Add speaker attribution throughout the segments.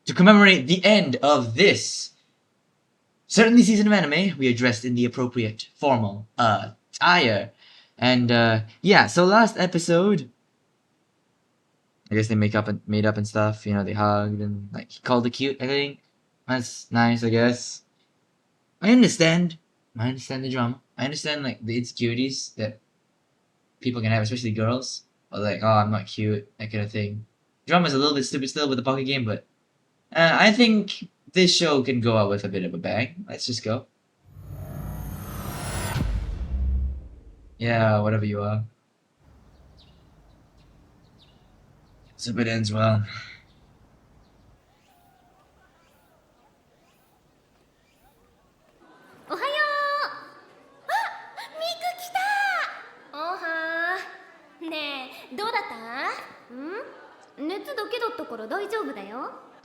Speaker 1: to commemorate the end of this certainly season of anime, we are dressed in the appropriate formal attire. And yeah, so last episode, I guess they made up and stuff, you know, they hugged and like he called it cute, I think. That's nice, I guess. I understand the drama. I understand like the insecurities that people can have, especially girls. Or like, oh, I'm not cute, that kind of thing. Drama's a little bit stupid still with the pocket game, but I think this show can go out with a bit of a bang. Let's just go. Yeah, whatever you are. So it ends well.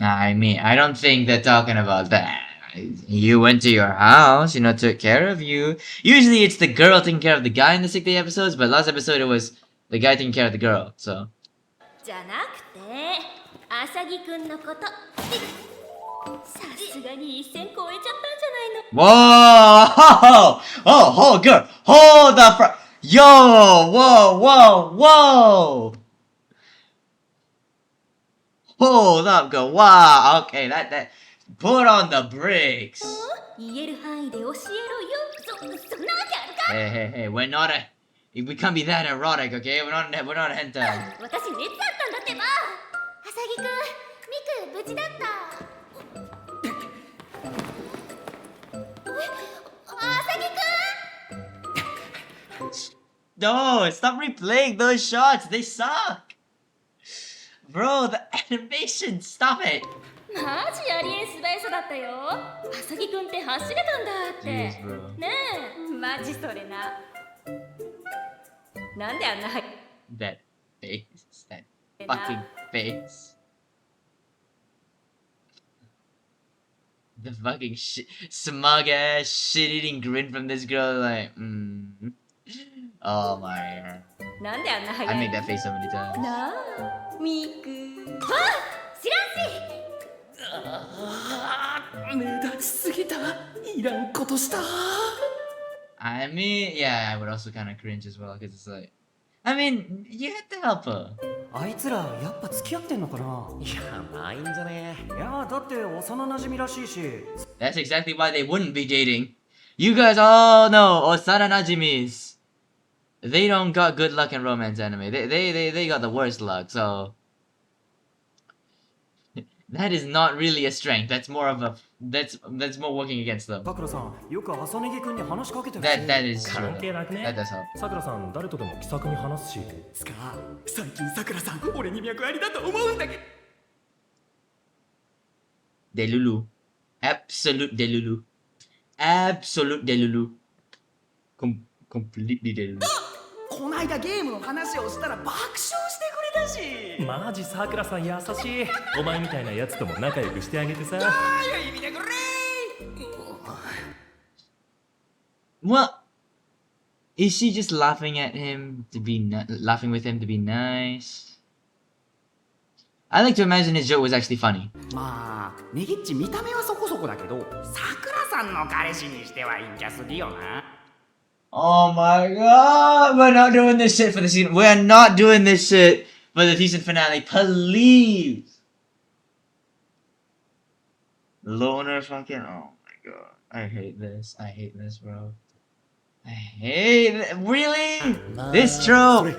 Speaker 1: I mean, I don't think they're talking about that. You went to your house, you know, took care of you. Usually it's the girl taking care of the guy in the 6-day episodes, but last episode it was the guy taking care of the girl, so. Whoa! Oh, girl! Hold the Yo! Whoa! Hold up, girl. Wow, okay, that. Put on the brakes. Hey, we're not we can't be that erotic, okay? We're not hentai. No, stop replaying those shots. They suck. Bro, the animation, stop it. Jeez, bro. That face, that fucking face. The fucking smug ass shit-eating grin from this girl, like, Oh my god. I make that face so many times. I mean, yeah, I would also kind of cringe as well, because it's like, I mean, you had to help her. That's exactly why they wouldn't be dating. You guys all know Osana Najimis. They don't got good luck in romance anime. They got the worst luck, so that is not really a strength. That's more of a that's more working against them. That is true. That does help. Delulu. Absolute Delulu. Absolute Delulu. Completely Delulu.
Speaker 2: こないだゲームの話をしたら爆笑してくれたしマジさくらさん優しいお前みたいなやつとも仲良くしてあげてさ見てくれ
Speaker 1: Well, is she just laughing at him to be laughing with him to be nice? I like to imagine his joke was actually funny.
Speaker 2: まあネギッチ見た目はそこそこだけどさくらさんの彼氏にしては陰キャすぎよな
Speaker 1: Oh my god, we're not doing this shit for the season. We're not doing this shit for the season finale. Please. Loner fucking, oh my god. I hate this, bro. I hate it. Really? This trope.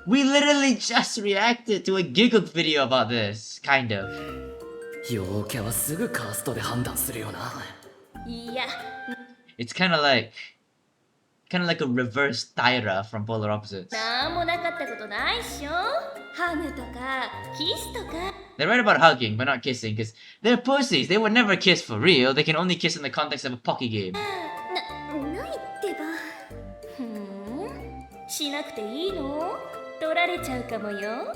Speaker 1: We literally just reacted to a giggle video about this, kind of.
Speaker 2: 陽キャはすぐカーストで判断するよな。
Speaker 3: いや。
Speaker 1: It's kind of like a reverse Tyra from Polar Opposites.
Speaker 3: なんもなかったことないっしょ。ハグとかキスとか。
Speaker 1: They're right about hugging, but not kissing, because they're pussies. They would never kiss for real. They can only kiss in the context of a pocky game.
Speaker 3: ないってば。ふん。しなくていいの？取られちゃうかもよ。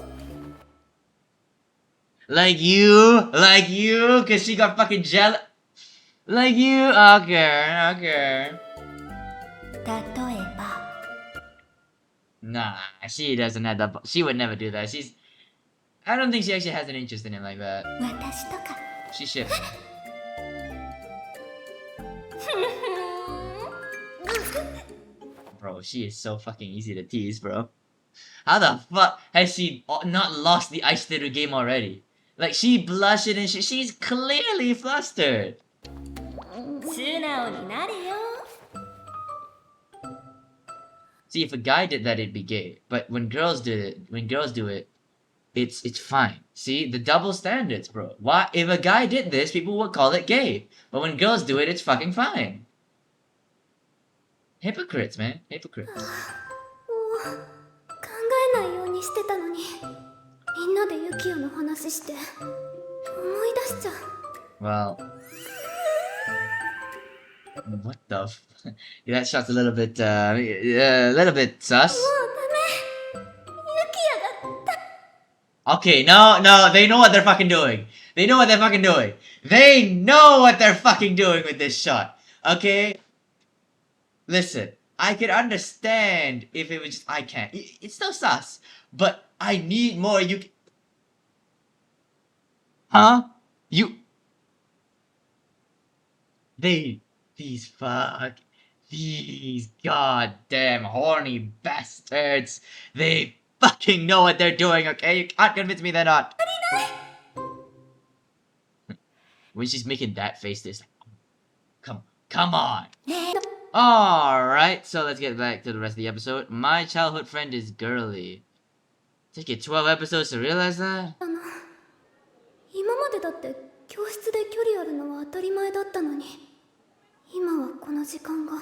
Speaker 1: Like you, because she got fucking jealous. Like you, okay.
Speaker 3: 例えば。
Speaker 1: Nah, she doesn't have that. She would never do that. I don't think she actually has an interest in him like that.
Speaker 3: 私とか
Speaker 1: She shipped. Bro, she is so fucking easy to tease, bro. How the fuck has she not lost the ice theater game already? Like, she blushing and she's clearly flustered.
Speaker 3: 素直になれよ
Speaker 1: See, if a guy did that, it'd be gay. But when girls do it, it's fine. See, the double standards, bro. Why? If a guy did this, people would call it gay. But when girls do it, it's fucking fine. Hypocrites, man. Hypocrites.
Speaker 3: 考えないようにしてたのにみんなでユキヤの話して思い出しちゃう
Speaker 1: Well, what the? That shot's a little bit sus.
Speaker 3: もうダメユキヤが
Speaker 1: Okay, no, they know what they're fucking doing. They know what they're fucking doing. They know what they're fucking doing with this shot. Okay? Listen, I could understand if it was just, I can't. It's still sus. But I need more Huh? These goddamn horny bastards. They fucking know what they're doing, okay? You can't convince me they're not. When she's making that face, this come on. Alright, so let's get back to the rest of the episode. My childhood friend is girly. Take it 12 episodes to realize that?
Speaker 3: 今までだって教室で距離あるのは当たり前だったのに今はこの時間が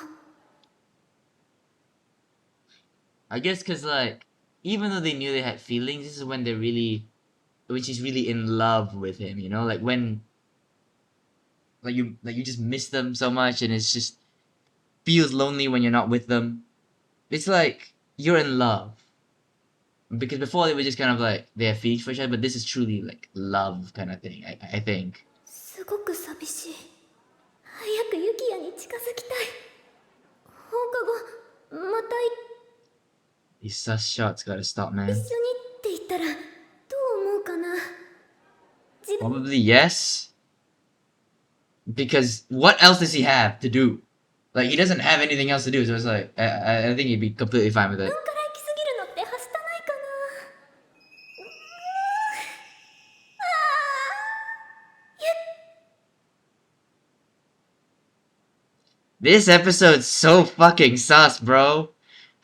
Speaker 1: I guess cause like, even though they knew they had feelings, this is when she's really in love with him, you know? Like when you just miss them so much and it's just feels lonely when you're not with them. It's like you're in love. Because before they were just kind of like they have feelings for each other, but this is truly like love kind of thing, I think.
Speaker 3: すごく寂しい早くユキヤに近づきたい放課後また
Speaker 1: These sus shots gotta stop, man.
Speaker 3: 一緒にって言ったらどう思うかな
Speaker 1: Probably yes. Because what else does he have to do? Like, he doesn't have anything else to do, so it's like, I think he'd be completely fine with it.
Speaker 3: 自分から行き過ぎるのってはしたないかな
Speaker 1: This episode's so fucking sus, bro.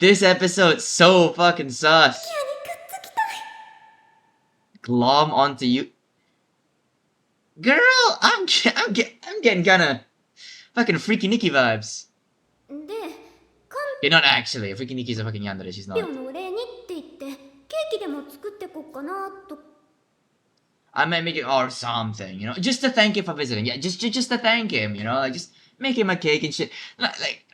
Speaker 1: This episode's so fucking sus.
Speaker 3: ユキヤにくっつきたい
Speaker 1: Glom onto you. Girl, I'm getting kinda fucking Freaky Nikki vibes.
Speaker 3: で
Speaker 1: You're not actually. Freaky Nikki's a fucking yandere, she's
Speaker 3: 看
Speaker 1: not.
Speaker 3: 病のお礼にって言ってケーキでも作ってこっかなと
Speaker 1: I might make it or something, you know, just to thank him for visiting. Yeah, just to thank him, you know, like just make him a cake and shit. Like,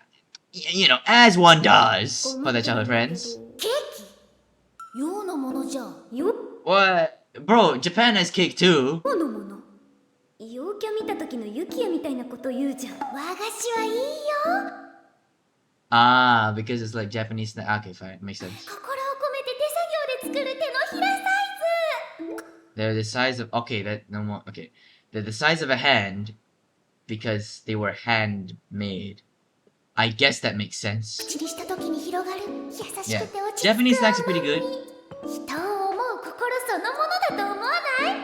Speaker 1: you know, as one does for their childhood friends.
Speaker 3: ケーキ用のものじゃんよ
Speaker 1: What, bro? Japan has cake too.
Speaker 3: 用のもの陽キャ見た時のユキヤみたいなこと言うじゃん和菓子はいいよ
Speaker 1: Ah, because it's like Japanese snack. Okay, fine, makes sense.
Speaker 3: 心を込めて手作業で作る手のひらサイズ
Speaker 1: They're the size of no more. Okay, they're the size of a hand because they were handmade. I guess that makes sense.
Speaker 3: 口にした時に広がる優しくて
Speaker 1: Yeah,
Speaker 3: 落ち着く
Speaker 1: Japanese snacks are pretty good.
Speaker 3: 人を思う心そのものだと思わない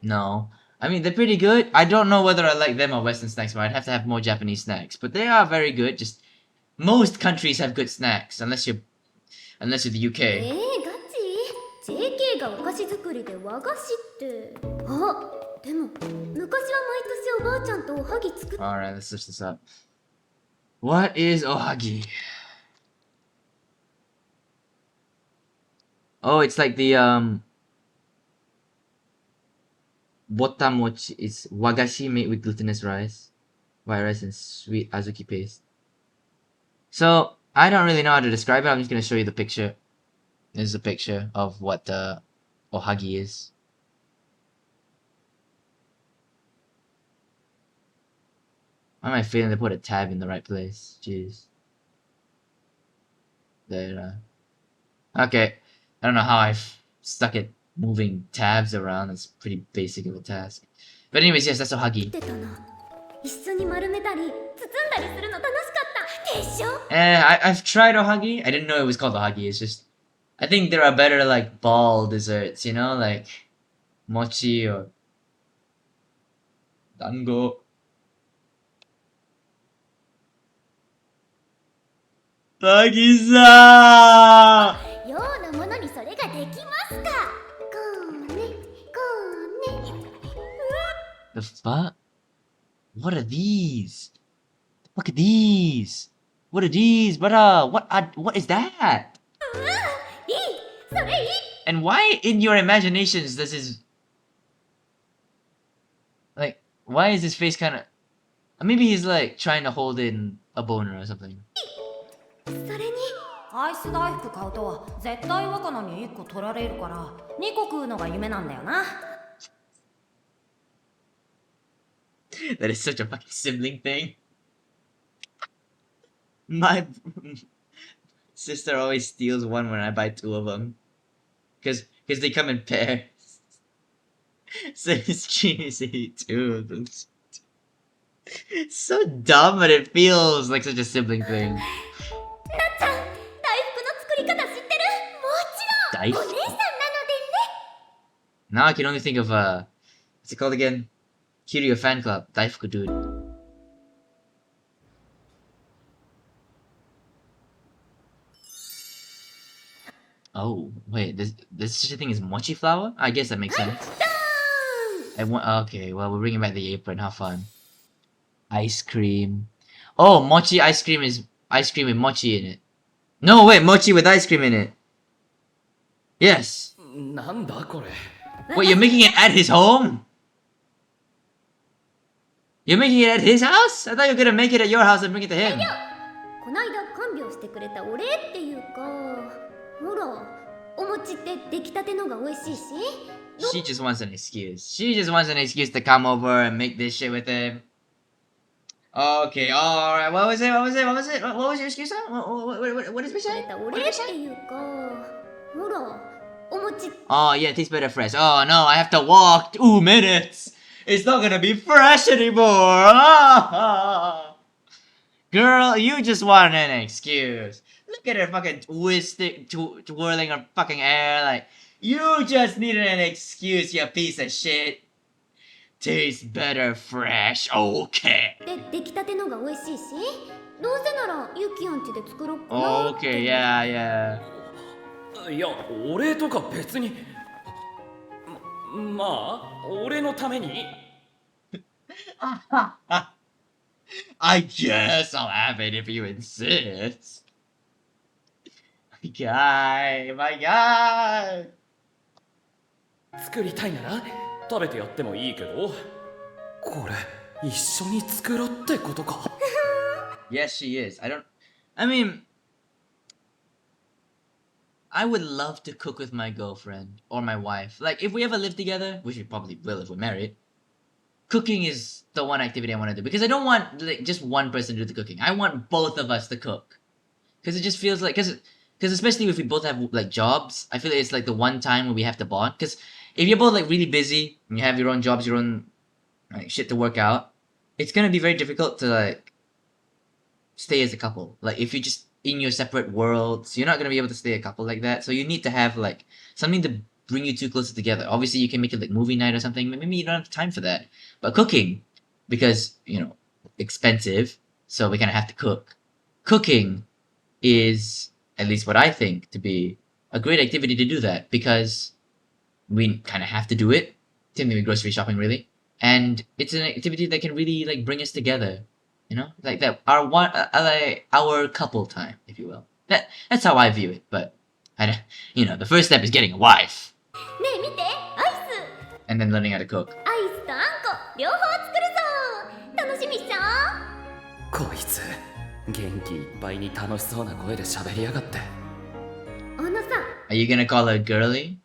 Speaker 1: No, I mean they're pretty good. I don't know whether I like them or Western snacks, but I'd have to have more Japanese snacks. But they are very good. Just most countries have good snacks, unless you're the
Speaker 3: ガ
Speaker 1: UK.
Speaker 3: チ JK がお菓子作りで和菓子ってあでも昔は毎年おばあちゃんとおはぎ作っ
Speaker 1: All right, let's switch this up. What is ohagi? Oh, it's like the Botan mochi. It's wagashi made with glutinous rice, white rice, and sweet azuki paste. So I don't really know how to describe it. I'm just gonna show you the picture. This is a picture of what ohagi is. Why am I feeling they put a tab in the right place? Jeez. There. Okay. I don't know how I've stuck it moving tabs around. It's pretty basic of a task. But anyways, yes, that's ohagi.
Speaker 3: 出たな。一緒に丸めたり包んだりするの楽しかったでしょ。
Speaker 1: I've tried ohagi. I didn't know it was called ohagi. It's just, I think there are better like ball desserts, you know, like mochi or dango. Taki-san!
Speaker 3: ようなものにそれができますか。こうね、こうね。
Speaker 1: The fuck? What are these? Look at these. What are these, brother? What is that?
Speaker 3: いい、それいい。
Speaker 1: And why in your imaginations does his like why is his face kind of maybe he's like trying to hold in a boner or something.
Speaker 3: それに
Speaker 4: アイス大福買うと絶対若菜に1個取られるから2個食うのが夢なんだよな。
Speaker 1: That is such a fucking sibling thing. My sister always steals one when I buy two of them. Cause they come in pairs. So it's genius to eat two of them. It's so dumb, but it feels like such a sibling thing.
Speaker 3: なっちゃん、大福の作り方知ってる？もちろん。お姉さんなのでね。
Speaker 1: Now I can only think of what's it called again? Kiryu fan club, Daifuku dude. Oh wait, this such a thing as mochi flour? I guess that makes sense. Okay, well we're bringing back the apron. How fun! Ice cream. Oh, mochi ice cream is ice cream with mochi in it. No, wait, mochi with ice cream in it. Yes.
Speaker 2: なんだこれ。
Speaker 1: Wait, you're making it at his home? You're making it at his house? I thought you were gonna make it at your house and bring it to him.
Speaker 3: こないだ看病してくれたお礼っていうか、ほら、お餅って出来たてのが美味しいし。
Speaker 1: She just wants an excuse. She just wants an excuse to come over and make this shit with him. Okay, alright. What was it? What was it? What was it? What was your excuse? What did we
Speaker 3: くれ
Speaker 1: say?
Speaker 3: たお
Speaker 1: What
Speaker 3: 礼
Speaker 1: did
Speaker 3: っ
Speaker 1: we
Speaker 3: て
Speaker 1: say?
Speaker 3: いうか、ほら、お餅
Speaker 1: Oh, yeah, it tastes better fresh. Oh, no, I have to walk 2 minutes. It's not gonna be fresh anymore. Girl, you just want an excuse. Look at her fucking twirling her fucking hair like, you just needed an excuse, you piece of shit. Tastes better fresh, okay.
Speaker 3: で出来たてのが美味しいし、どうせならユキアン家で作ろっかなって。
Speaker 1: Okay, yeah.
Speaker 2: いや、お礼とか別に。まあ、俺のために。
Speaker 1: I guess I'll have it if you insist. My god.
Speaker 2: 作りたいなら食べてやってもいいけど。これ、一緒に作ろうってことか。
Speaker 1: Yes, she is. I mean, I would love to cook with my girlfriend or my wife. Like, if we ever live together, which we probably will if we're married, cooking is the one activity I want to do. Because I don't want like just one person to do the cooking. I want both of us to cook. Because it just feels like, because especially if we both have like jobs, I feel like it's like the one time where we have to bond. Because if you're both like really busy and you have your own jobs, your own like shit to work out, it's gonna be very difficult to like stay as a couple. Like if you're just in your separate worlds, you're not gonna be able to stay a couple like that. So you need to have like something to bring you two closer together. Obviously, you can make it like movie night or something. But maybe you don't have time for that. But cooking, because expensive, so we kind of have to cook. Cooking is, at least what I think, to be a great activity to do that because we kind of have to do it. Same thing with grocery shopping, really. And it's an activity that can really like bring us together. Like that our couple time, if you will. That's how I view it. But the first step is getting a wife.
Speaker 3: ねえ見て、アイス
Speaker 1: And then learning how to cook.
Speaker 3: アイスとあんこ両方作るぞ。楽しみっしょ。
Speaker 2: こいつ、元気いっぱいに楽しそうな声で喋りやがって。
Speaker 3: あのさ、
Speaker 1: Are you gonna call her girly?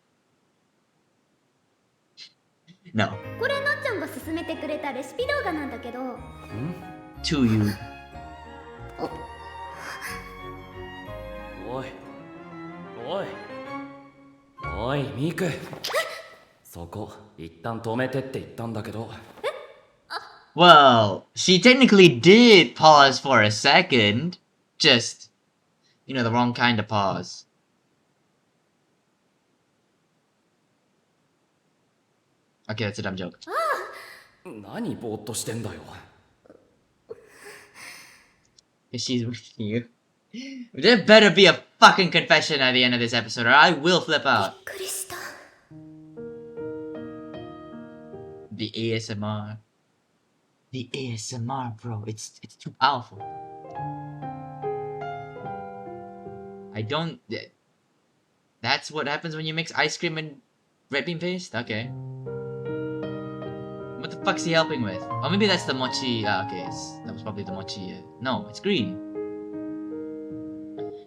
Speaker 1: No.
Speaker 3: これなっちゃんが勧めてくれたレシピ動画なんだけど、
Speaker 1: To you.
Speaker 2: おいおいおいミク、そこ一旦止めてって言ったんだけど。
Speaker 3: え、
Speaker 1: Well, she technically did pause for a second. Just, the wrong kind of pause. Okay, that's a dumb joke.
Speaker 2: 何ぼーっとしてんだよ。
Speaker 1: She's with you. There better be a fucking confession at the end of this episode, or I will flip out.
Speaker 3: びっくりした。
Speaker 1: The ASMR. The ASMR, bro. It's too powerful. I don't... That's what happens when you mix ice cream and red bean paste? Okay. What the fuck's he helping with? Oh, maybe that's the mochi. Okay, that was probably the mochi. No, it's green.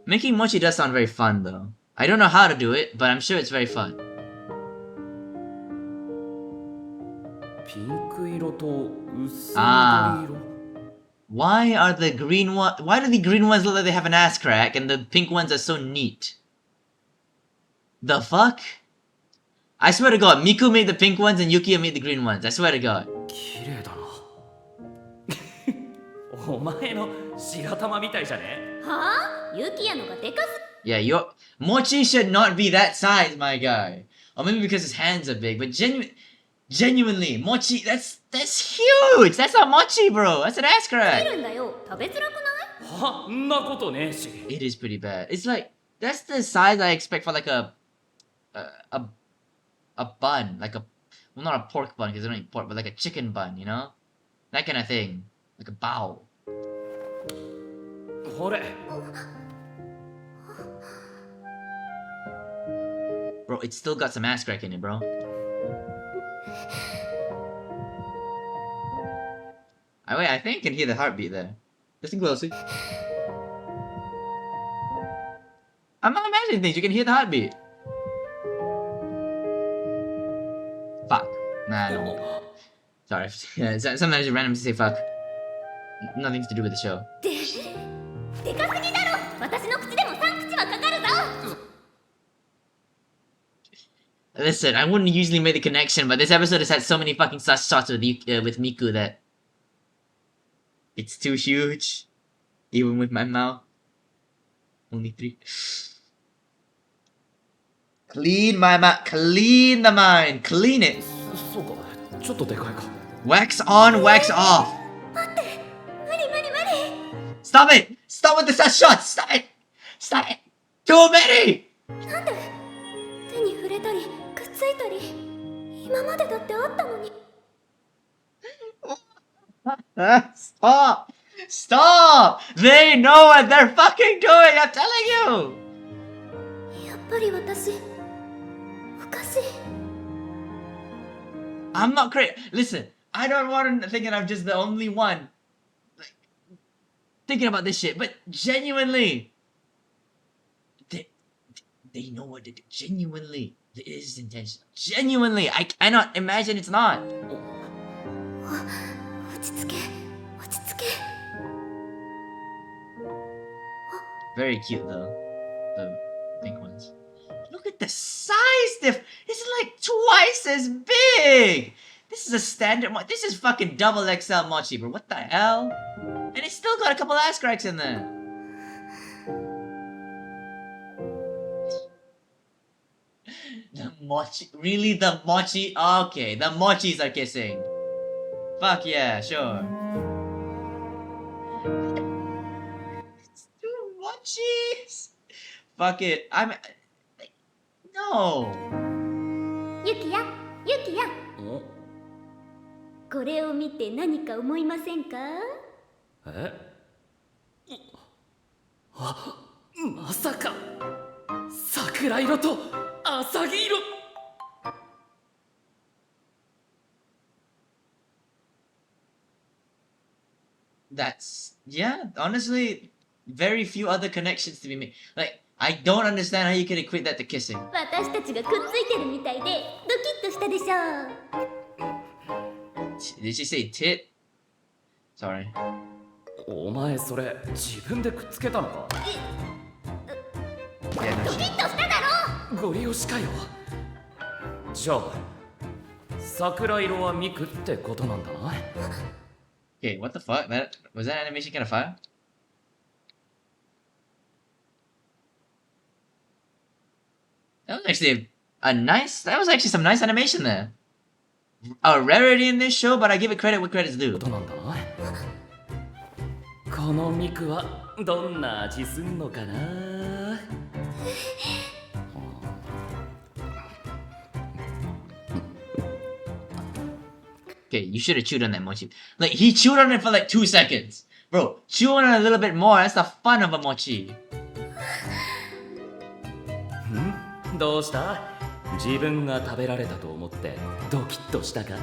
Speaker 1: Making mochi does sound very fun, though. I don't know how to do it, but I'm sure it's very fun.
Speaker 2: ピンク色と薄い
Speaker 1: あー
Speaker 2: 緑色。
Speaker 1: Why are the green one? Why do the green ones look like they have an ass crack and the pink ones are so neat? The fuck? I swear to God, Miku made the pink ones and Yukiya made the green ones. I swear to God.
Speaker 2: 綺麗だな。お前の白玉みたいじゃね？
Speaker 3: はあ？ユキヤのがでかす。
Speaker 1: Yeah, your mochi should not be that size, my guy. Or maybe because his hands are big, but genuinely, mochi, that's huge. That's not mochi, bro. That's an ass
Speaker 3: 見
Speaker 1: crack.
Speaker 3: るんだよ。食べづらくない？
Speaker 2: はんなことねえし。
Speaker 1: It is pretty bad. It's like that's the size I expect for like a bun, like well, not a pork bun because they don't eat pork, but like a chicken bun, you know, that kind of thing, like a bao.
Speaker 2: ほれ。
Speaker 1: Bro, it's still got some ass crack in it, bro. Wait, I think I can hear the heartbeat there. Listen closely. I'm not imagining things. You can hear the heartbeat. Fuck. Nah, no. Sorry. Yeah, sometimes you randomly say fuck. Nothing to do with the show.
Speaker 3: でかすぎだろ。私の口でも3口はかかるぞ。
Speaker 1: Listen, I wouldn't usually make the connection, but this episode has had so many fucking sus shots with Miku that it's too huge, even with my mouth. Only 3. Clean my mouth. Clean the mind. Clean it.
Speaker 2: そうか。ちょっとでかいか。
Speaker 1: Wax on, wax off.
Speaker 3: 待って。無理無理無理。
Speaker 1: Stop it. Stop with the sus shots. Stop it. Stop it. Too many.
Speaker 3: なんで？手に触れたりくっついたり今までだってあったのに。
Speaker 1: Stop. Stop. They know what they're fucking doing. I'm telling you.
Speaker 3: やっぱり私おかしい。
Speaker 1: I'm not crazy. Listen, I don't want to thinking I'm just the only one like thinking about this shit, but genuinely, they know what to do. Genuinely, it is intentional. Genuinely, I cannot imagine it's not.
Speaker 3: 落ち着け落ち着け。
Speaker 1: Very cute though, the pink ones. Look at the size diff. It's like twice as big. This is a standard. This is fucking double XL mochi, bro. What the hell? And it's still got a couple ass cracks in there. The mochi, really? The mochi? Okay, the mochis are kissing. Fuck yeah, sure. It's two mochis. Fuck it. No.
Speaker 3: ユキヤユキヤ。
Speaker 2: お
Speaker 3: これを見て何か思いませんか？
Speaker 2: え？あ、まさか桜色と浅黄色。
Speaker 1: That's yeah. Honestly, very few other connections to be made. Like I don't understand how you could equate that to kissing.
Speaker 3: 私たちがくっついてるみたいでドキッとしたでしょ。
Speaker 1: Did she say tit? Sorry.
Speaker 2: お前それ自分でくっつけたのか？
Speaker 1: Yeah, no
Speaker 3: ドキ
Speaker 1: shit.
Speaker 3: ッとしただろ。
Speaker 2: ゴリ押しかよ。じゃあ桜色はミクってことなんだな。
Speaker 1: Okay, what the fuck? Was that animation kind of fire? That was actually that was actually some nice animation there. A rarity in this show, but I give it credit where credit's due.
Speaker 2: どうなんだこのミクはどんな味すんのかな
Speaker 1: Okay, you should have chewed on that mochi. Like, he chewed on it for like 2 seconds. Bro, chew on it a little bit more. That's the fun of a mochi.
Speaker 2: どうした自分が食べられたと思ってドキッとしたか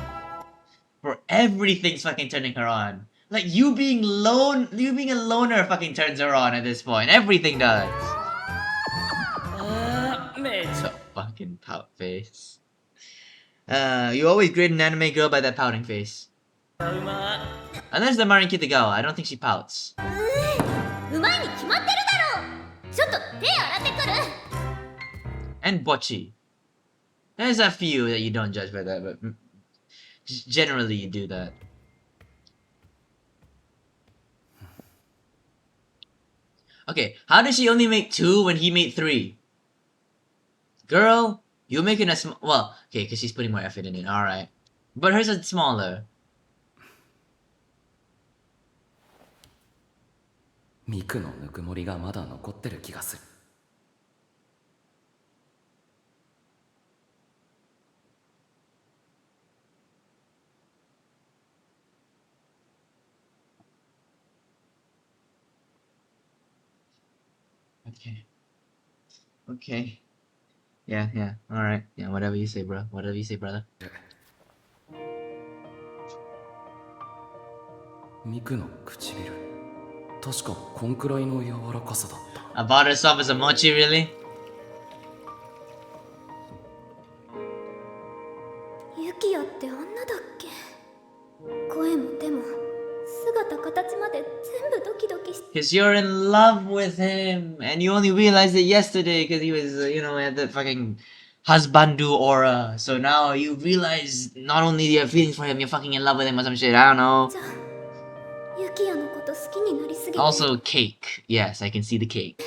Speaker 1: Bro, everything's fucking turning her on. Like, you being a loner fucking turns her on at this point. Everything does.
Speaker 2: あーめっち
Speaker 1: So fucking pout face. You always grade an anime girl by that pouting face.
Speaker 2: ゃうま
Speaker 1: Unless the Marin Kitagawa, I don't think she pouts.
Speaker 3: うまいに決まってるだろう。ちょっと手洗ってくる。
Speaker 1: And bocchi. There's a few that you don't judge by that, but generally you do that. Okay, how did she only make 2 when he made 3? Girl, you're making a well, okay, because she's putting more effort in it, alright. But hers is smaller.
Speaker 2: ミクのぬくもりがまだ残ってる気がする
Speaker 1: Okay. Okay. Yeah, yeah, alright. Yeah, whatever you say, bro. Whatever you say, brother.
Speaker 2: ミクの唇確かこんくらいの柔らかさだった
Speaker 1: About herself as a mochi, really?
Speaker 3: ユキヤってあんなだっけ。声も手も姿形まで全部ドキドキして。
Speaker 1: Because you're in love with him, and you only realized it yesterday because he was, had the fucking husbandu aura. So now you realize not only do you have feelings for him, you're fucking in love with him or some shit. I don't know.
Speaker 3: じゃあユキヤのこと好きになりすぎて。
Speaker 1: Also, cake. Yes, I can see the cake.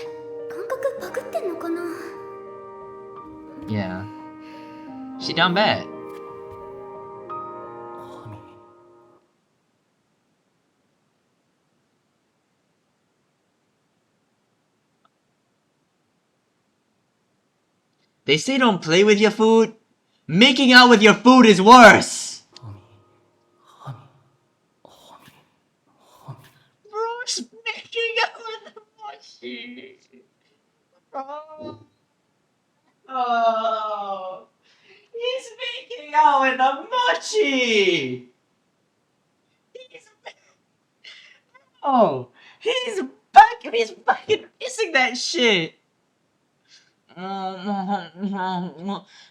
Speaker 3: 感覚バグってんのかな。
Speaker 1: Yeah. She down bad.
Speaker 2: ハミ
Speaker 1: They say don't play with your food. Making out with your food is worse.
Speaker 2: ハミハミハミハミ
Speaker 1: Bruce making out with the mochi. Oh. He's making out with the mochi. He's fucking missing that shit.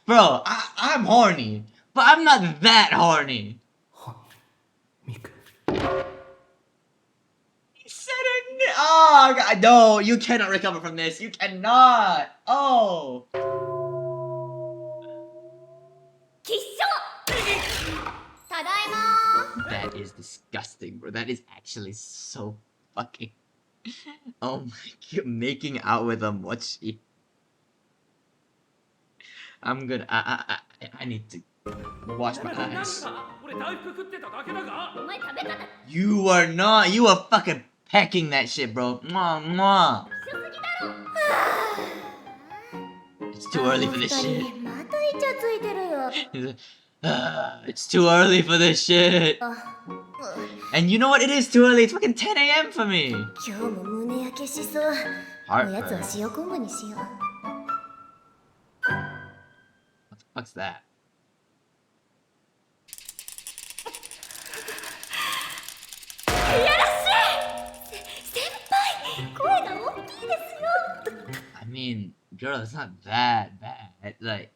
Speaker 1: Bro, I'm horny, but I'm not that horny.
Speaker 2: ハミミク
Speaker 1: He said it. Oh God, no! You cannot recover from this. You cannot. Oh.
Speaker 3: 吉祥。ただいま。
Speaker 1: That is disgusting, bro. That is actually so fucking. Oh my God, making out with a mochi. I'm gonna. I need to wash my eyes.
Speaker 2: 俺大福食ってただけだが
Speaker 3: お前食べ方
Speaker 1: You are not. You are fucking pecking that shit, bro. Mwah, mwah.
Speaker 3: 一緒すぎだろ。
Speaker 1: It's too early for this shit.
Speaker 3: またイチャついてるよ。
Speaker 1: It's too early for this shit. And you know what? It is too early. It's fucking 10 a.m. for me.
Speaker 3: 今日も胸焼けしそう。おやつは塩昆布にしよう。
Speaker 1: What the fuck's that?
Speaker 3: いやらしい。先輩、声が大きいですよ。
Speaker 1: I mean, girl, it's not that bad. Like,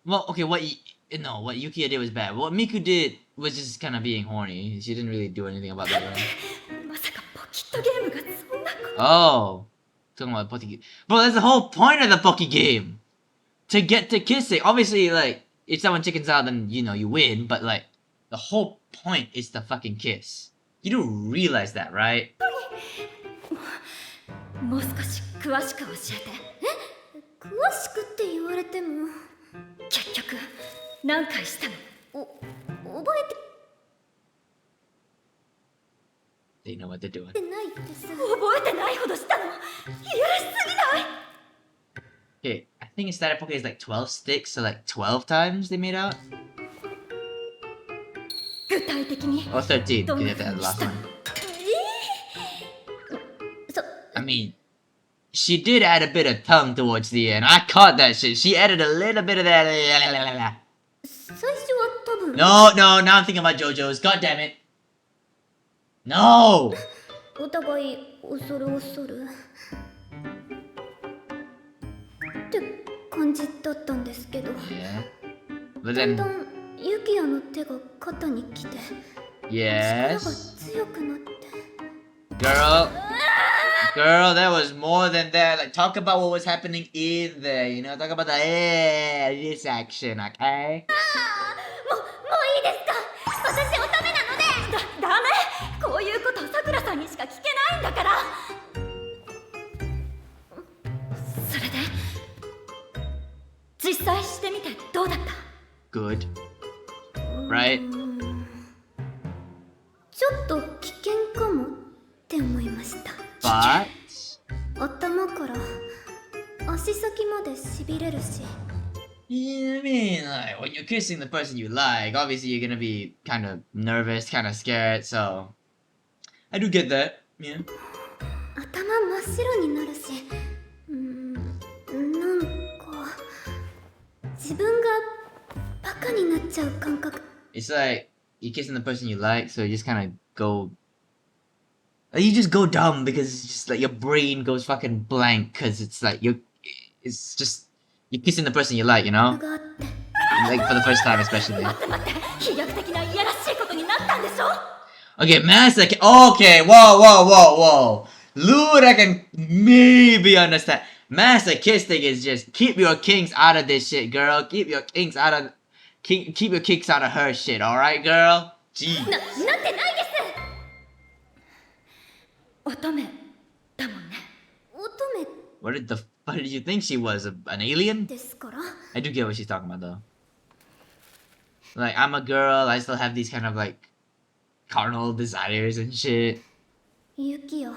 Speaker 1: well, okay, what Yukiya did was bad. What Miku did was just kind of being horny. She didn't really do anything about that.
Speaker 3: まさかポキットゲームがそんなこと。
Speaker 1: Oh, talking about Poki. Bro, that's the whole point of the Poki game. To get to kissing. Obviously, like, if someone chickens out, then, you win. But, like, the whole point is the fucking kiss. You do realize that, right?
Speaker 3: もう少し詳しく教えて。詳しくって言われても結局何回したの？覚え
Speaker 1: They know what they're doing.
Speaker 3: てないってさ。覚えてないほどしたの？許しすぎない？
Speaker 1: Okay, I think his starter poke is like 12 sticks, so like 12 times they made out?
Speaker 3: 具体的に
Speaker 1: Or 13,
Speaker 3: どん
Speaker 1: because
Speaker 3: な
Speaker 1: you have to
Speaker 3: 風
Speaker 1: add
Speaker 3: に
Speaker 1: the
Speaker 3: し
Speaker 1: last
Speaker 3: たの？
Speaker 1: one.
Speaker 3: そ
Speaker 1: I mean, she did add a bit of tongue towards the end. I caught that shit. She added a little bit of that.
Speaker 3: 最初は多分
Speaker 1: No, no, now I'm thinking about JoJo's. God damn it. No!
Speaker 3: お互い恐る恐るって感じだったんですけど、
Speaker 1: Yeah. But
Speaker 3: だんだ
Speaker 1: then,
Speaker 3: んユキヤの手が肩に来て力が
Speaker 1: yes.
Speaker 3: 強くなって
Speaker 1: Girl, there was more than that. Like, talk about what was happening in there, you know? Talk about this action, okay?
Speaker 3: もういいですか？私乙女なので。ダメ。こういうことさくらさんにしか聞けないんだから。それで実際してみてどうだった？
Speaker 1: Good. Right?
Speaker 3: ちょっと危険かもって思いました。
Speaker 1: But,
Speaker 3: 頭から足先までしびれるし。
Speaker 1: yeah, I mean, like, when you're kissing the person you like, obviously you're gonna be kind of nervous, kind of scared, so I do get that, yeah.
Speaker 3: 頭真っ白になるし、なんか自分がバカになっちゃう感覚。
Speaker 1: It's like you're kissing the person you like, so you just kind of go. You just go dumb because it's just like your brain goes fucking blank because it's like it's just you're kissing the person you like, you know?
Speaker 3: があって。
Speaker 1: Like for the first time, especially.
Speaker 3: 待って、飛躍的ないやらしいことになったんでしょ？
Speaker 1: Okay, Master. Okay, whoa. Lord, I can maybe understand. Master kissing is just keep your kinks out of this shit, girl. Keep your kinks out of her shit, all right, girl? Gee.
Speaker 3: なってないです。乙女だもんね。乙
Speaker 1: What did you think she was? An alien?
Speaker 3: 女ですから。
Speaker 1: I do get what she's talking about though. Like, I'm a girl, I still have these kind of like carnal desires and shit.
Speaker 3: ユキヤ、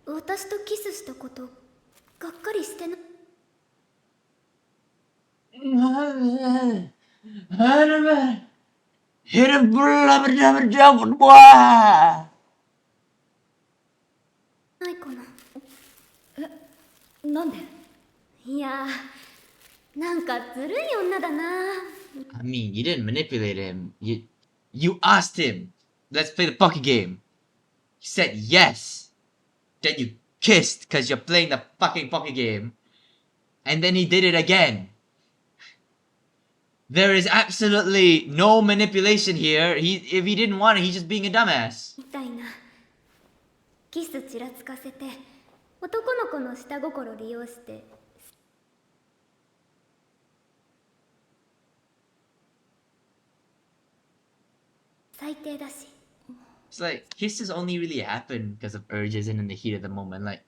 Speaker 3: 私とキスしたことがっかりしてな。
Speaker 1: Hit a boy!
Speaker 3: ないかな。なんで？いやー、なんかずるい女だな。
Speaker 1: I mean, you didn't manipulate him. You asked him, let's play the poker game. He said yes. Then you kissed because you're playing the fucking poker game. And then he did it again. There is absolutely no manipulation here. If he didn't want it, he's just being a dumbass.
Speaker 3: みたいな。キスちらつかせて、男の子の下心利用して。最低だし。
Speaker 1: It's like, kisses only really happen because of urges and in the heat of the moment. Like,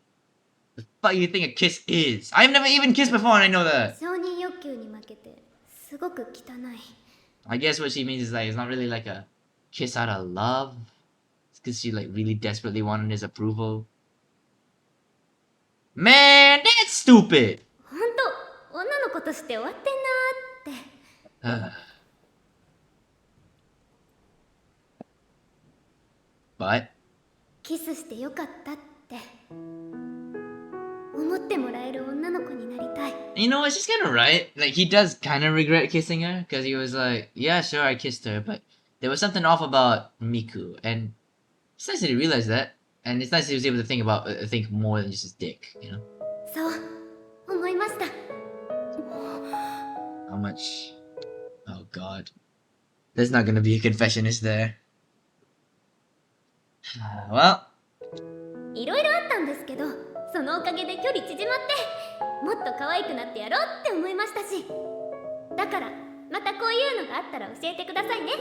Speaker 1: the fuck you think a kiss is? I've never even kissed before and I know that.
Speaker 3: 承認欲求に負けて、すごく汚い。
Speaker 1: I guess what she means is like, it's not really like a kiss out of love. It's because she like really desperately wanted his approval. Man, that's stupid!
Speaker 3: ほんと、女の子として終わってんなーって。
Speaker 1: But,
Speaker 3: キスしてよかったって思ってもらえる女の子になりたい。
Speaker 1: you know what, she's kind of right. Like, he does kind of regret kissing her because he was like, yeah, sure, I kissed her, but there was something off about Miku. And it's nice that he realized that. And it's nice that he was able to think more than just his dick, you know?
Speaker 3: そう思いました。
Speaker 1: How much? Oh god. There's not gonna be a confession, is there? Well,
Speaker 3: いろいろあったんですけど、そのおかげで距離縮まってもっと可愛くなってやろうって思いましたし、だからまたこういうのがあったら教えてくださいね。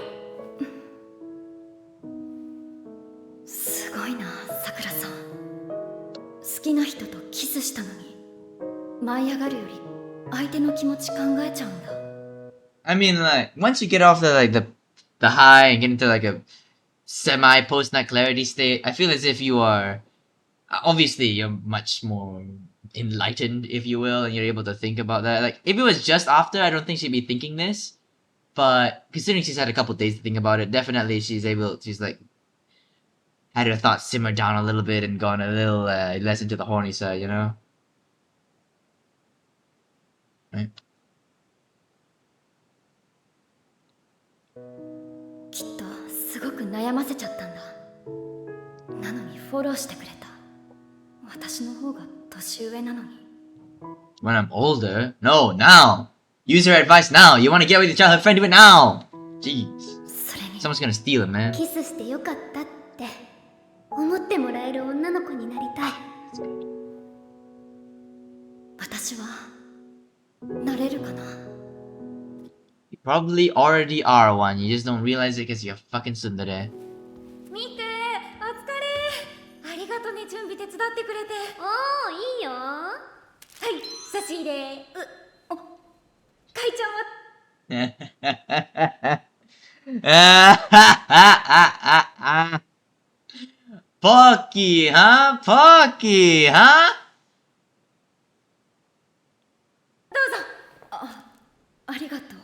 Speaker 3: きな人とキスしたのに舞い上がるより相手の気持ち考えちゃうんだ。
Speaker 1: I mean, like, once you get off the high and get into like a semi post nut clarity state, I feel as if you are obviously you're much more enlightened, if you will, and you're able to think about that. Like, if it was just after, I don't think she'd be thinking this. But considering she's had a couple days to think about it, definitely she's like had her thoughts simmer down a little bit and gone a little less into the horny side, you know? Right?
Speaker 3: きっとすごく悩ませちゃったんだ。なのにフォローしてくれた。私の方が年上なのに。
Speaker 1: When I'm older? No, now! Use her advice now! You want to get with your childhood friend, do it now! Jeez.
Speaker 3: それに
Speaker 1: Someone's gonna steal it, man.
Speaker 3: キスしてよかったって思ってもらえる女の子になりたい。私はなれるかな。
Speaker 1: You probably already are one. You just don't realize it because you're fucking tsundere.
Speaker 4: 見て、お疲れ。ありがとね、準備手伝ってくれて。
Speaker 3: おー、いいよ。
Speaker 4: はい、差し入れ。お、かいちゃんは
Speaker 1: Pocky, huh? Pocky, huh?
Speaker 4: どうぞ。
Speaker 3: ありがとう。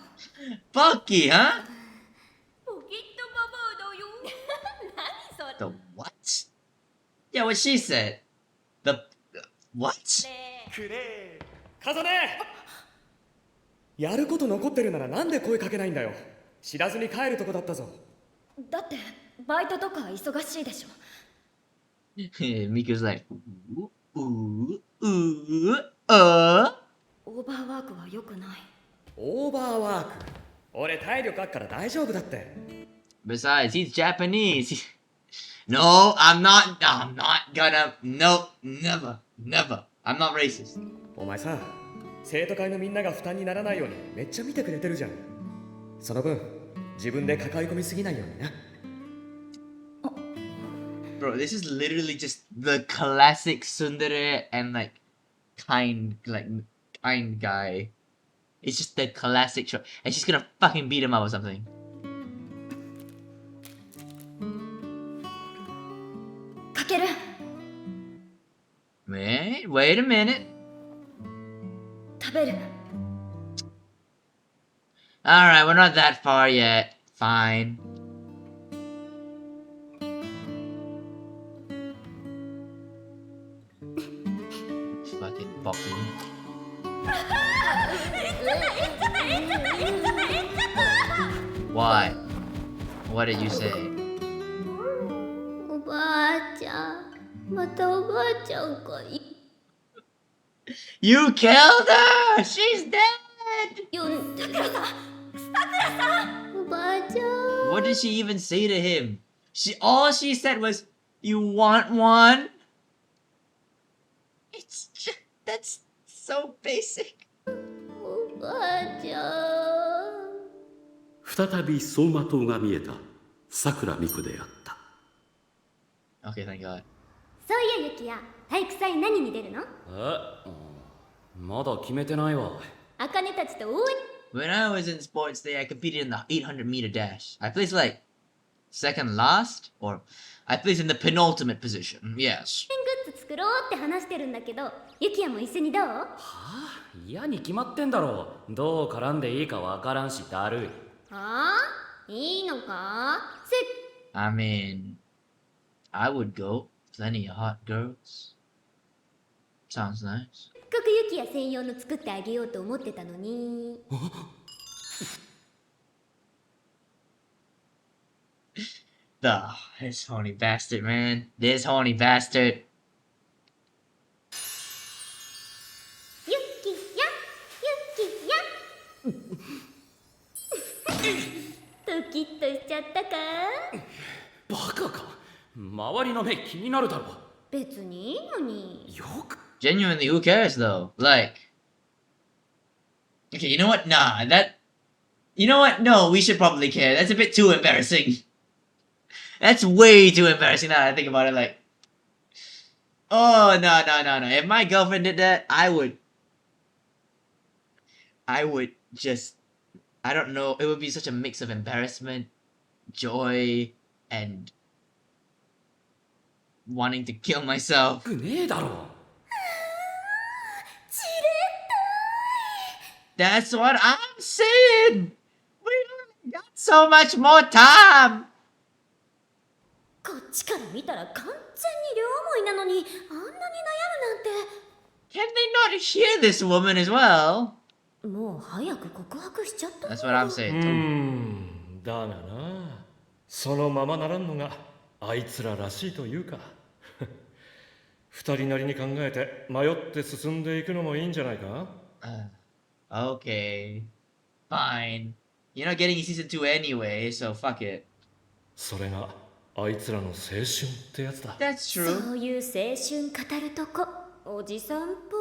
Speaker 1: Pocky, huh?
Speaker 4: ポケットババアだよ。何それ。
Speaker 1: The what? Yeah, what she said. The what?
Speaker 2: くれカザネやること残ってるならなんで声かけないんだよ。知らずに帰るとこだったぞ。
Speaker 3: だってバイトとか忙しいでしょ。
Speaker 1: Miku's like, ooh, ooh, ooh,
Speaker 3: オーバーワークは良くない。
Speaker 2: オーバーワーク。俺体力あっから大丈夫だって。
Speaker 1: Besides, he's Japanese. No, I'm not gonna. Nope, never, never. I'm not racist.
Speaker 2: お前さ、生徒会のみんなが負担にならないようにめっちゃ見てくれてるじゃん。その分、自分で抱え込みすぎないようにな。
Speaker 1: Bro, this is literally just the classic tsundere and kind guy. It's just the classic show. And she's gonna fucking beat him up or something.
Speaker 3: かける。
Speaker 1: Wait a minute.
Speaker 3: 食べる。
Speaker 1: Alright, we're not that far yet. Fine. Fucking Pocky. Why? What did you say?
Speaker 3: おばあちゃん、またおばあちゃんがい
Speaker 1: You killed her! She's dead!
Speaker 3: 呼んでる。おばあちゃん。
Speaker 1: What did she even say to him? All she said was, "You want one?" That's so basic.
Speaker 3: おばあちゃん。
Speaker 5: 再び走馬灯が見えたさくらみくであった。
Speaker 1: Okay, thank God.
Speaker 3: そういやゆきや、体育祭何に出るの？
Speaker 2: まだ決めてないわ。
Speaker 3: あかねたちと応援。
Speaker 1: When I was in sports day, I competed in the 800-meter dash. I placed second last, or I placed in the penultimate position. Yes.
Speaker 3: グッズ作ろうって話してるんだけど、ゆきやも一緒にどう？
Speaker 6: 嫌に決まってんだろ。どう絡んでいいかわからんしだるい。
Speaker 3: はあ？いいのか？
Speaker 1: I mean, I would go. Plenty of hot girls. Sounds nice.
Speaker 3: せっかくゆきや専用の作ってあげようと思ってたのに。
Speaker 1: This horny bastard, man. This horny bastard.
Speaker 3: ゆきや、ゆきや。ドキッとしちゃったか？
Speaker 6: バカか。周りの目気になるだろ。
Speaker 3: 別にいいのに。
Speaker 6: よく。
Speaker 1: Genuinely, who cares though? Okay, you know what? You know what? No, we should probably care. That's a bit too embarrassing. That's way too embarrassing now that I think about it. Oh, no. If my girlfriend did that, I would just, I don't know, it would be such a mix of embarrassment, joy, and wanting to kill myself.
Speaker 6: ねえだろ
Speaker 1: That's what I'm saying! We only got so much more time!
Speaker 3: こっちから見たら完全に両思いなのにあんなに悩むなんて。
Speaker 1: Can they not hear this woman as well?
Speaker 3: もう早く告白しちゃった。
Speaker 1: That's what I'm saying too.
Speaker 2: だがな、そのままならんのがあいつららしいというか。二人なりに考えて迷って進んでいくのもいいんじゃないか。
Speaker 1: Okay. Fine. You're not getting season 2 anyway, so fuck it.
Speaker 2: それがあいつらの青春ってやつだ。
Speaker 1: That's
Speaker 3: そ
Speaker 1: true.
Speaker 3: ういう青春語るとこ、おじさんっぽ。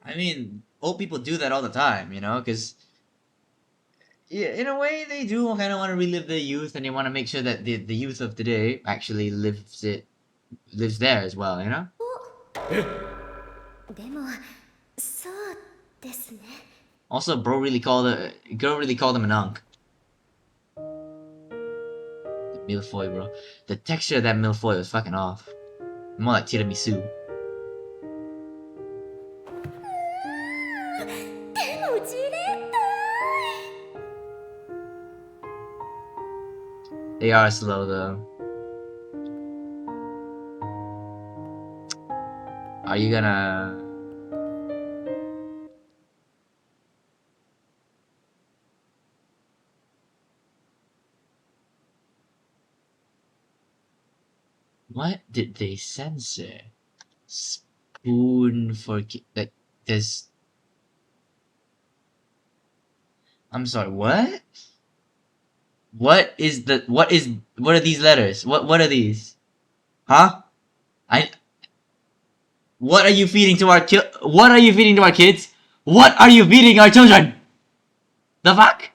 Speaker 1: I mean, old people do that all the time, you know, because yeah, in a way they do kind of want to relive their youth, and they want to make sure that the youth of today actually lives there as well, you know.
Speaker 3: でも、そうですね。
Speaker 1: Also, girl really called him an unk. The milfoy, bro. The texture of that milfoy was fucking off. More like tiramisu.
Speaker 3: でもじれったい。
Speaker 1: They are slow though. Are you gonna... What did they censor? Spoon for like this. I'm sorry, what? What are these letters? What are these? Huh? What are you feeding to our what are you feeding to our kids? What are you feeding our children? The fuck?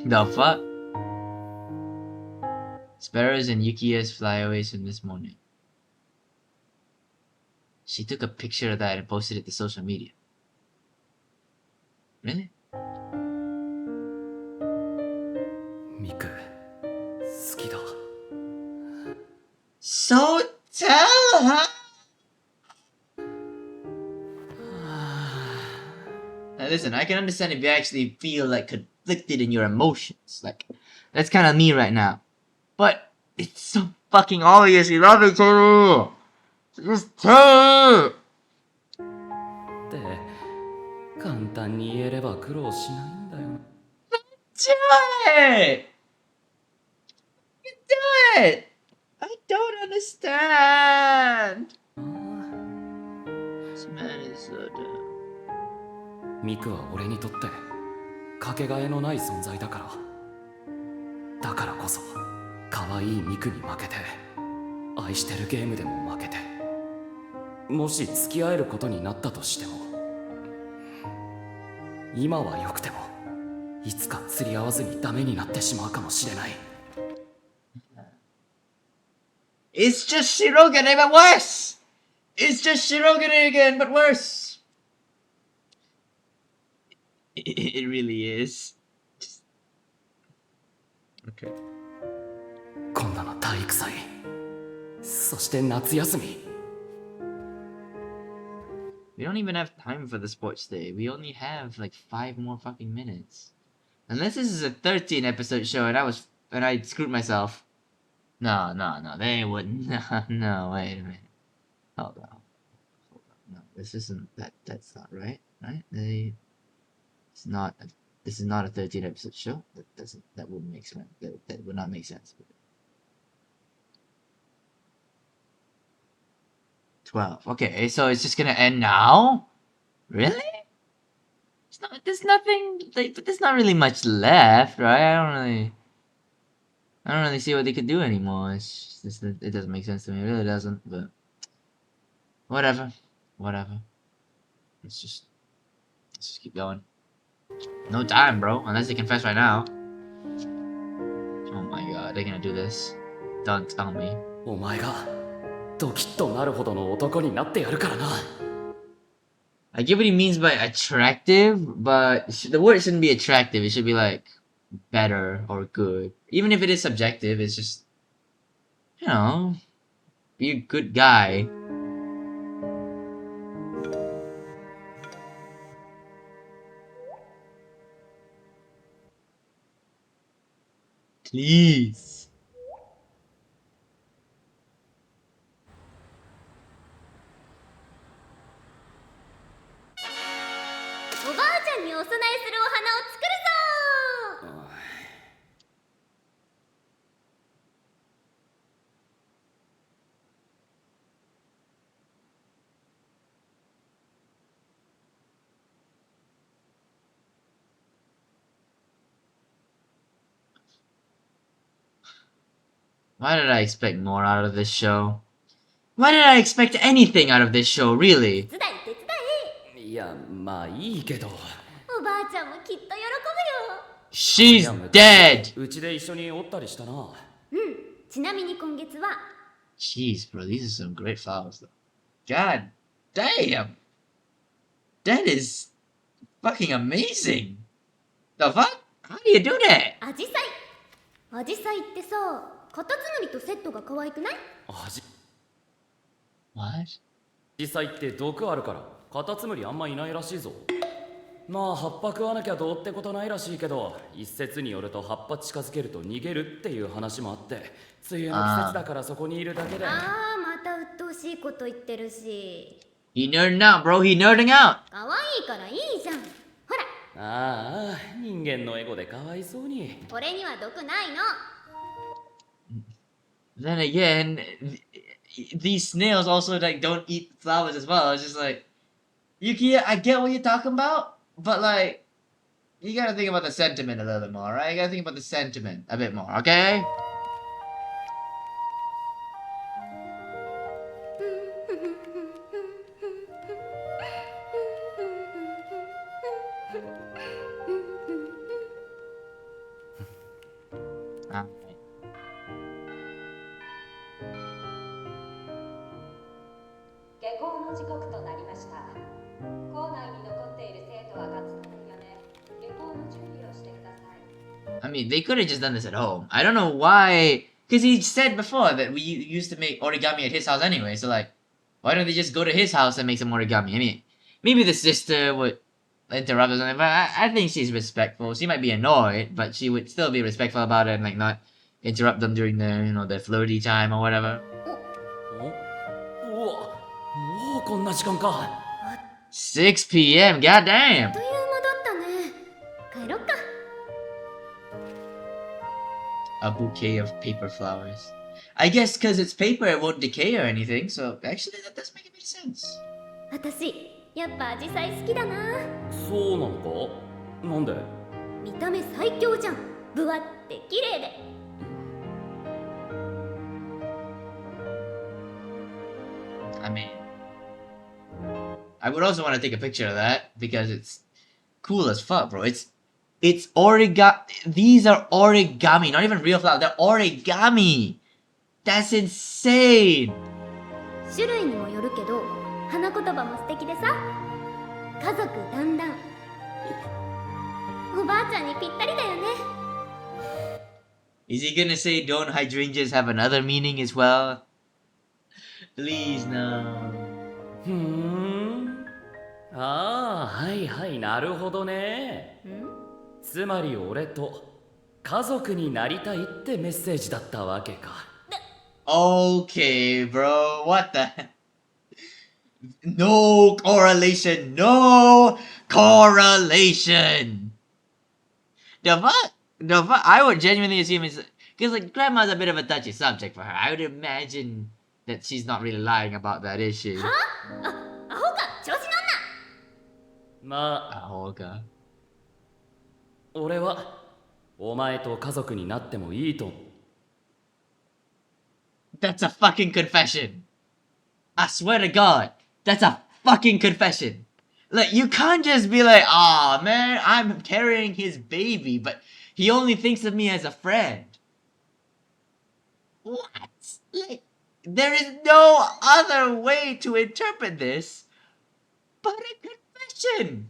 Speaker 1: The fuck? Sparrows and Yukiya's flyaways from this morning. She took a picture of that and posted it to social media. Really?
Speaker 6: ミク好きだ
Speaker 1: So tell her! Now listen, I can understand if you actually feel like conflicted in your emotions. Like, that's kind of me right now. But it's so fucking obvious you love each other! Just tell her!
Speaker 6: って簡単に言えれば苦労しないんだよ
Speaker 1: Do it! Do it! I don't understand! This man is so dumb.
Speaker 6: ミクは俺にとってかけがえのない存在だからだからこそ可愛いミクに負けて愛してるゲームでも負けてもし付き合えることになったとしても今は良くてもいつか釣り合わずにダメになってしまうかもしれない
Speaker 1: It's just Shirogane, but worse! It's just Shirogane again, but worse! It really is. Just... Okay.
Speaker 6: 今度の体育祭そして夏休み
Speaker 1: We don't even have time for the sports day. We only have like 5 more fucking minutes. Unless this is a 13 episode show and I screwed myself. No, they wouldn't. No, wait a minute. Hold on. No, this isn't that's not right, right? This is not a 13 episode show. That wouldn't make sense. That would not make sense. 12. Okay, so it's just gonna end now? Really? There's nothing, but there's not really much left, right? I don't really see what they could do anymore. It doesn't make sense to me. It really doesn't, but whatever. Let's just keep going. No time, bro, unless they confess right now. Oh my god, they're gonna do this. Don't tell me.
Speaker 6: お前がドキッとなるほどの男になってやるからな。
Speaker 1: I get what he means by attractive, but the word shouldn't be attractive. It should be like better or good. Even if it is subjective, it's just, you know, be a good guy. Please.
Speaker 3: おばあちゃんにお供えするお花を作るぞ。
Speaker 1: Why did I expect more out of this show? Why did I expect anything out of this show, really?
Speaker 3: 手伝い手伝い。
Speaker 6: いやまあいいけど。
Speaker 3: おばあちゃんもきっと喜ぶよ。
Speaker 1: She's dead!
Speaker 6: うちで一緒におったりしたな。
Speaker 3: うん。ちなみに今月は
Speaker 1: Jeez, bro, these are some great flowers, though. God damn! That is fucking amazing! The fuck? How do you do that?
Speaker 3: アジサイ。アジサイってさ、カタツムリとセットが可愛くない？
Speaker 6: アジ
Speaker 1: What?
Speaker 6: 実際って毒あるからカタツムリあんまいないらしいぞ。まあ葉っぱ食わなきゃどうってことないらしいけど、一説によると葉っぱ近づけると逃げるっていう話もあって、梅雨の季節だからそこにいるだけで。
Speaker 3: ああ、また鬱陶しいこと言ってるし。
Speaker 1: He nerding out, bro. He nerding out.
Speaker 3: 可愛いからいいじゃん。ほら、
Speaker 6: ああ、人間のエゴでかわいそうに。
Speaker 3: 俺には毒ないの。
Speaker 1: Then again, these snails also like don't eat flowers as well. It's just like, Yuki, I get what you're talking about, but like, you gotta think about the sentiment a little bit more, right? You gotta think about the sentiment a bit more, okay? Alright.
Speaker 4: 下校の時刻となりました。校内に残っている生徒は活動をやめ、下校の準備をしてください。
Speaker 1: I mean, they could have just done this at home. I don't know why, because he said before that we used to make origami at his house anyway. So like, why don't they just go to his house and make some origami? I mean, maybe the sister would interrupt or something, but I think she's respectful. She might be annoyed, but she would still be respectful about it and like not interrupt them during their, you know, their flirty time or whatever.
Speaker 6: おうわ、もうこんな時間か。
Speaker 1: 6 p.m. Goddamn.
Speaker 3: という間だったね。帰ろっか。
Speaker 1: A bouquet of paper flowers. I guess because it's paper, it won't decay or anything. So actually, that does make a bit of sense.
Speaker 3: 私、やっぱアジサイ好きだな。
Speaker 6: そうなのか？なんで？
Speaker 3: 見た目最強じゃん。ぶわって綺麗で。
Speaker 1: I mean, I would also want to take a picture of that because it's cool as fuck, bro. It's origami. These are origami, not even real flowers. They're origami. That's insane.
Speaker 3: 種類にもよるけど、花言葉も素敵でさ。家族団らん。おばあちゃんにぴったりだよね。
Speaker 1: Is he gonna say don't hydrangeas have another meaning as well? Please no.
Speaker 6: ふーん。ああ、はいはい、なるほどね。つまり俺と家族になりたいってメッセージだったわけか。
Speaker 1: Okay, bro. What the? No correlation. No correlation. The fuck? The fuck? I would genuinely assume it's because like grandma's a bit of a touchy subject for her. I would imagine that she's not really lying about that, is she?
Speaker 3: アホか、調子乗んな。
Speaker 6: まあ、
Speaker 1: Oh, okay.
Speaker 6: 俺はお前と家族になってもいいと思う。
Speaker 1: That's a fucking confession. I swear to God, that's a fucking confession. Like, you can't just be like, "Aw, man, I'm carrying his baby, but he only thinks of me as a friend." What? Like, there is no other way to interpret this but a confession.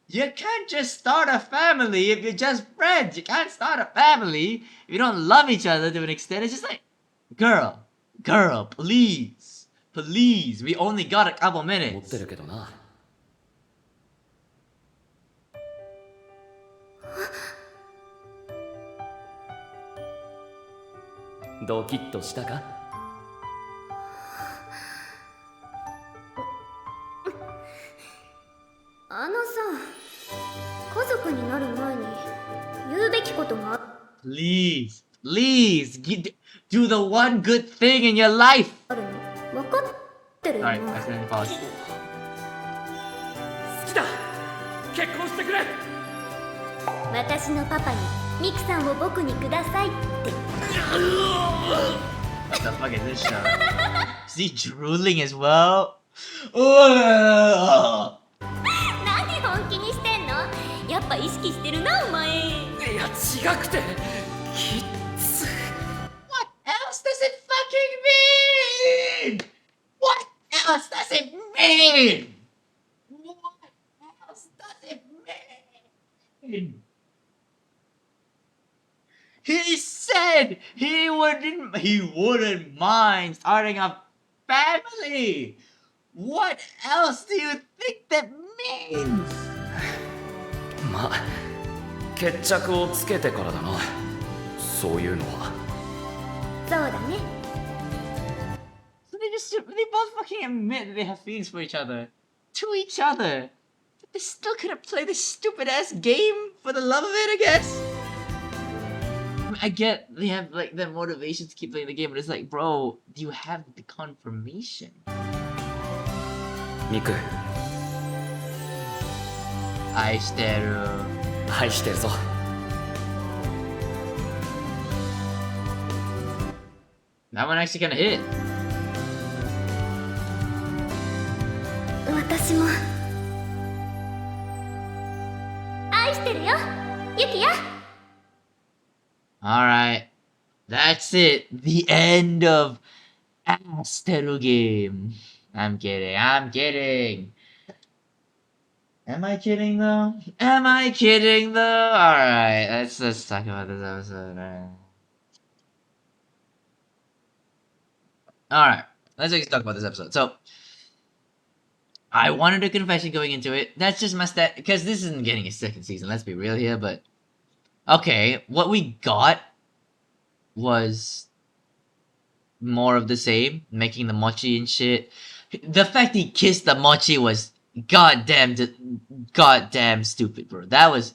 Speaker 1: You can't just start a family if you're just friends. You can't start a family if you don't love each other to an extent. It's just like, girl, please, please. We only got a couple
Speaker 6: 思っ
Speaker 1: minutes.
Speaker 6: てるけどな。ドキッとしたか？
Speaker 3: あのさ、家族になる前に言うべきことが
Speaker 1: Please, do the one good thing in your life.
Speaker 3: あるの分かってるよ
Speaker 1: Alright,
Speaker 3: な。
Speaker 1: accidentally paused.
Speaker 2: 好きだ結婚してくれ
Speaker 3: 私のパパにミクさんを僕にくださいって。
Speaker 1: What the fuck is this show? Is he drooling as well? Ugh.
Speaker 3: 何本気にしてんの？やっぱ意識してるなお前。
Speaker 2: いや違くてきっつ
Speaker 1: What else does it fucking mean? What else does it mean? What else does it mean? He said he wouldn't mind starting a family. What else do you think that means?
Speaker 6: まあ決着をつけてからだな。そういうのは。
Speaker 3: そうだね。
Speaker 1: So they both fucking admit that they have feelings for each other. To each other. But they still couldn't play this stupid ass game for the love of it, I guess. I mean, I get they have like their motivation to keep playing the game, but it's like, bro, do you have the confirmation?
Speaker 6: ミク、
Speaker 1: 愛してる。
Speaker 6: 愛してるぞ。
Speaker 1: That one actually kind of hit.
Speaker 3: 私も愛してるよ、ユキヤ。
Speaker 1: Alright. That's it. The end of Asteru game. I'm kidding. Am I kidding though? Alright, let's talk about this episode. Alright, let's actually talk about this episode. So, I wanted a confession going into it. That's just my stat, because this isn't getting a second season, let's be real here, but... Okay, what we got was more of the same, making the mochi and shit. The fact he kissed the mochi was goddamn stupid, bro. That was...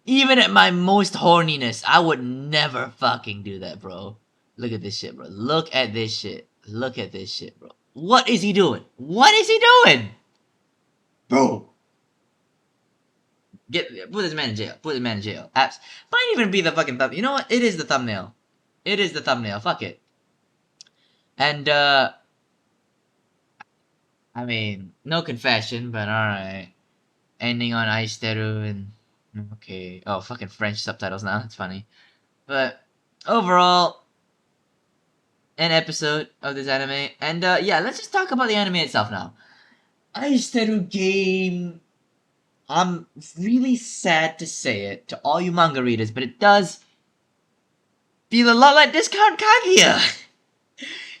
Speaker 1: Even at my most horniness, I would never fucking do that, bro. Look at this shit, bro. Look at this shit, bro. What is he doing? Bro. Put this man in jail. Apps. Might even be the fucking thumbnail. You know what? It is the thumbnail. Fuck it. And, I mean, no confession, but alright. Ending on Aishiteru and... Okay. Oh, fucking French subtitles now. That's funny. But, overall... An episode of this anime. And, yeah, let's just talk about the anime itself now. Aishiteru game... I'm really sad to say it to all you manga readers, but it does feel a lot like Discount Kaguya.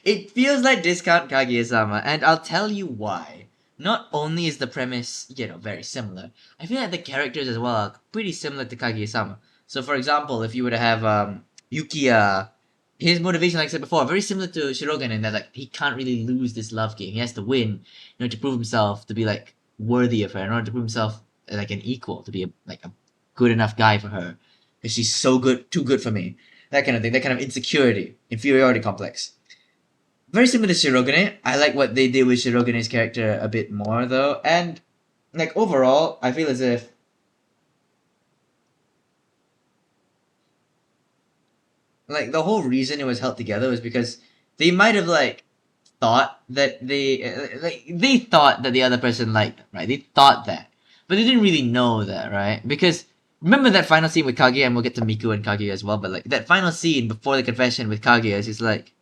Speaker 1: It feels like Discount Kaguya-sama, and I'll tell you why. Not only is the premise, very similar, I feel like the characters as well are pretty similar to Kaguya-sama. So for example, if you were to have Yukiya, his motivation, like I said before, very similar to Shirogen in that like he can't really lose this love game. He has to win, to prove himself to be like worthy of her, in order to prove himself like an equal, to be a good enough guy for her, because she's so good, too good for me, that kind of thing, that kind of insecurity, inferiority complex. Very similar to Shirogane. I like what they did with Shirogane's character a bit more though, and like overall, I feel as if like the whole reason it was held together was because they might have like thought that they thought that the other person liked them, right? They thought that. But they didn't really know that, right? Because remember that final scene with Kaguya, and we'll get to Miku and Kaguya as well, but like that final scene before the confession with Kaguya is just like,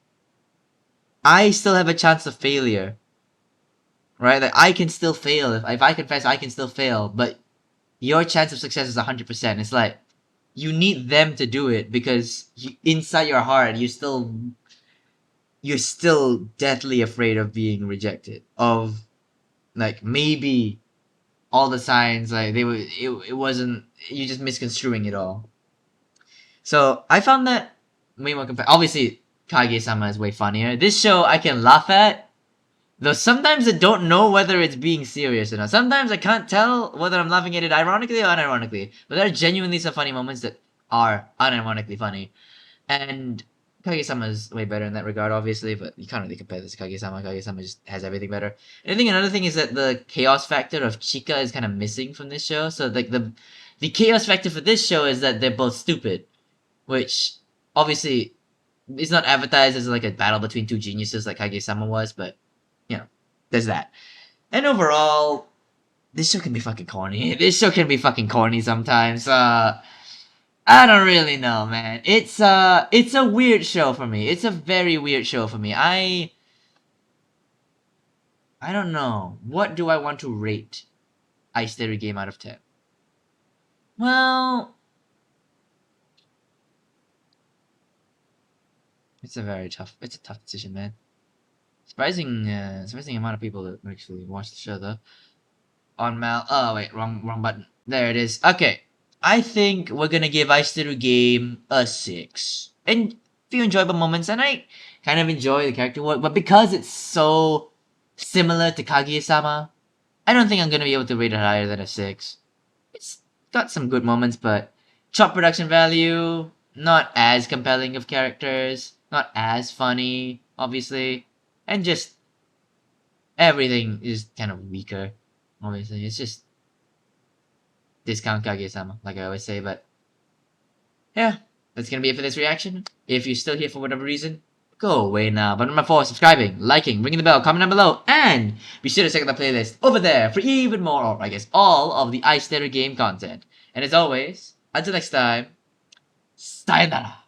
Speaker 1: I still have a chance of failure. Right? Like, I can still fail. If I confess, I can still fail, but your chance of success is 100%. It's like, you need them to do it because inside your heart, you're still deathly afraid of being rejected. Of, like, maybe all the signs, like, it wasn't, you're just misconstruing it all. So, I found that way more obviously, Kage-sama is way funnier. This show I can laugh at, though sometimes I don't know whether it's being serious or not. Sometimes I can't tell whether I'm laughing at it ironically or unironically. But there are genuinely some funny moments that are unironically funny. And Kage-sama is way better in that regard, obviously, but you can't really compare this to Kage-sama. Kage-sama just has everything better. And I think another thing is that the chaos factor of Chika is kind of missing from this show. So like the chaos factor for this show is that they're both stupid. Which, obviously, is not advertised as like a battle between two geniuses like Kage-sama was, but you know, there's that. And overall, this show can be fucking corny. This show can be fucking corny sometimes. I don't really know, man. It's a weird show for me. It's a very weird show for me. I don't know. What do I want to rate Ice Theory Game out of 10? Well, it's a tough decision, man. Surprising amount of people that actually watch the show though. On Mal. Oh wait, wrong button. There it is. Okay, I think we're gonna give Ice Through Game a 6. And a few enjoyable moments, and I kind of enjoy the character work, but because it's so similar to Kaguya-sama, I don't think I'm gonna be able to rate it higher than a 6. It's got some good moments, but chop production value, not as compelling of characters, not as funny, obviously, and just everything is kind of weaker. Obviously, it's just discount Kaguya-sama, like I always say, but yeah, that's gonna be it for this reaction. If you're still here for whatever reason, go away now. But remember, for subscribing, liking, ringing the bell, comment down below, and be sure to check out the playlist over there for even more, or I guess all of the Ice Theory Game content. And as always, until next time, sayonara.